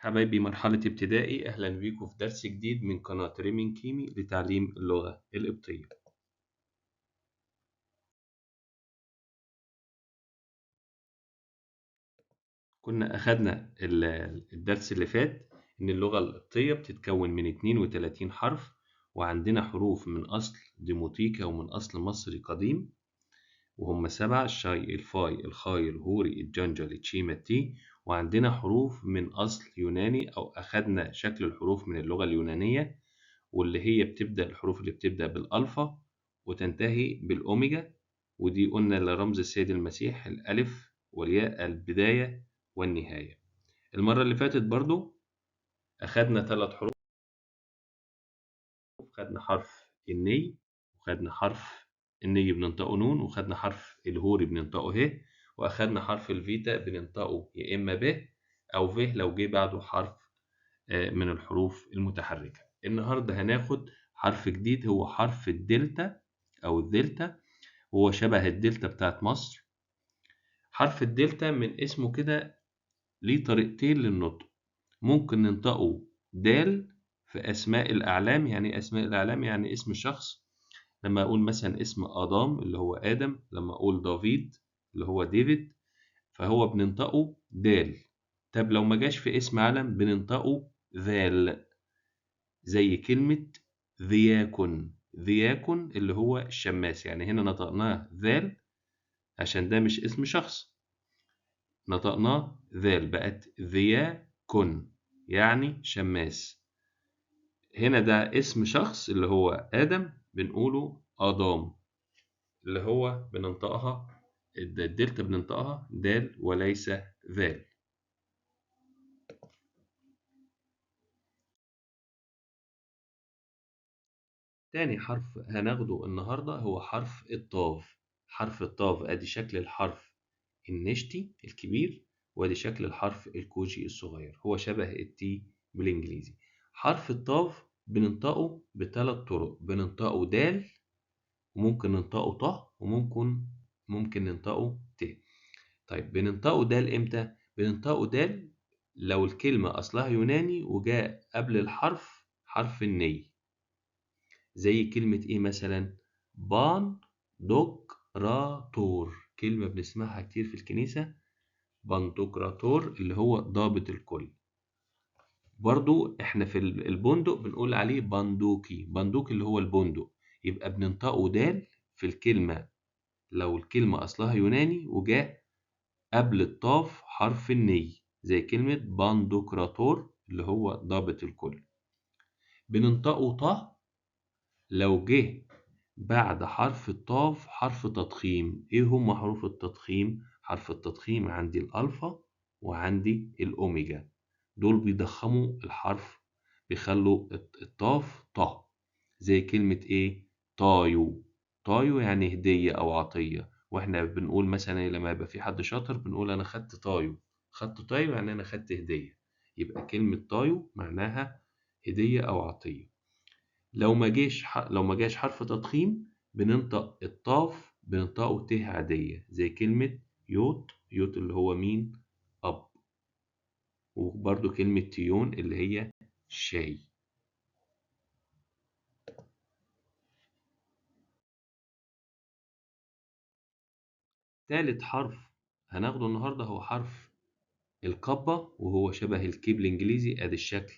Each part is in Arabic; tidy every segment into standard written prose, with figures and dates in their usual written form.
حبايبي مرحلة ابتدائي، أهلا بيكم في درس جديد من قناة ريمين كيمي لتعليم اللغة القبطية. كنا أخدنا الدرس اللي فات إن اللغة القبطية بتتكون من 32 حرف، وعندنا حروف من أصل ديموتيكا ومن أصل مصري قديم، وهم 7: الشاي، الفاي، الخاي، الهوري، الجنجل، التشيما، التي. وعندنا حروف من أصل يوناني، أو أخدنا شكل الحروف من اللغة اليونانية، واللي هي الحروف اللي بتبدأ بالألفا وتنتهي بالأوميجا، ودي قلنا لرمز السيد المسيح: الألف والياء، البداية والنهاية. المرة اللي فاتت برضو أخدنا 3 حروف، خدنا حرف الني، وخدنا حرف الني بننطقه نون، وخدنا حرف الهوري بننطقه ه، وأخدنا حرف الفيتا بننطقه يا إما ب أو ف لو جه بعده حرف من الحروف المتحركة. النهاردة هناخد حرف جديد، هو حرف الدلتا أو الدلتا، هو شبه الدلتا بتاعت مصر. حرف الدلتا من اسمه كده ليه طريقتين للنطق. ممكن ننطقه دال في أسماء الأعلام. يعني أسماء الأعلام يعني اسم شخص، لما أقول مثلا اسم آدم اللي هو آدم، لما أقول دافيد اللي هو ديفيد، فهو بننطقه دال. طب لو ما جاش في اسم علم بننطقه ذال، زي كلمة ذياكن. ذياكن اللي هو الشماس، يعني هنا نطقناه ذال عشان ده مش اسم شخص، نطقناه ذال بقت ذياكن يعني شماس. هنا ده اسم شخص اللي هو آدم، بنقوله آدم، اللي هو بننطقها الدلتا بننطقها دال وليس ذال. تاني حرف هناخده النهاردة هو حرف الطاف. حرف الطاف ادي شكل الحرف النشتي الكبير، وادي شكل الحرف الكوجي الصغير، هو شبه التي بالانجليزي. حرف الطاف بننطقه بثلاث طرق: بننطقه دال، وممكن ننطقه ط، وممكن ننطقه ت. طيب بننطقه دال امتى؟ بننطقه دال لو الكلمة اصلها يوناني وجاء قبل الحرف حرف الني، زي كلمة إيه مثلا؟ باندوكراتور، كلمة بنسمعها كتير في الكنيسة، باندوكراتور اللي هو ضابط الكل. برضو إحنا في البندق بنقول عليه بندوكي، بندوك اللي هو البندق، يبقى بننطقه دال في الكلمة لو الكلمة أصلها يوناني وجاء قبل الطاف حرف الني، زي كلمة بندوكراتور اللي هو ضابط الكل. بننطقه ط لو جه بعد حرف الطاف حرف تضخيم. ايه هم حروف التضخيم؟ حرف التضخيم عندي الالفا وعندي الاوميجا، دول بيضخموا الحرف، بيخلوا الطاف ط، زي كلمة ايه؟ طايو. طايو يعني هدية او عطية، واحنا بنقول مثلا لما يبقى في حد شاطر بنقول انا خدت طايو. خدت طايو يعني انا خدت هدية، يبقى كلمة طايو معناها هدية او عطية. لو ما جاش حرف تضخيم بننطق الطاف بننطقه ت عادية، زي كلمة يوت. يوت اللي هو مين؟ أب. وبرضو كلمة تيون اللي هي شاي. تالت حرف هناخده النهاردة هو حرف القبة، وهو شبه الكي بالإنجليزي. أدي الشكل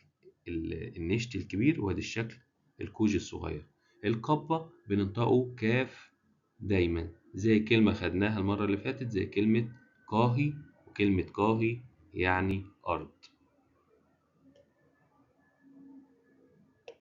النشط الكبير، وأدي الشكل الكوج الصغير. القبة بننطقه كاف دايما، زي كلمة خدناها المرة اللي فاتت، زي كلمة قاهي، وكلمة قاهي يعني أرض.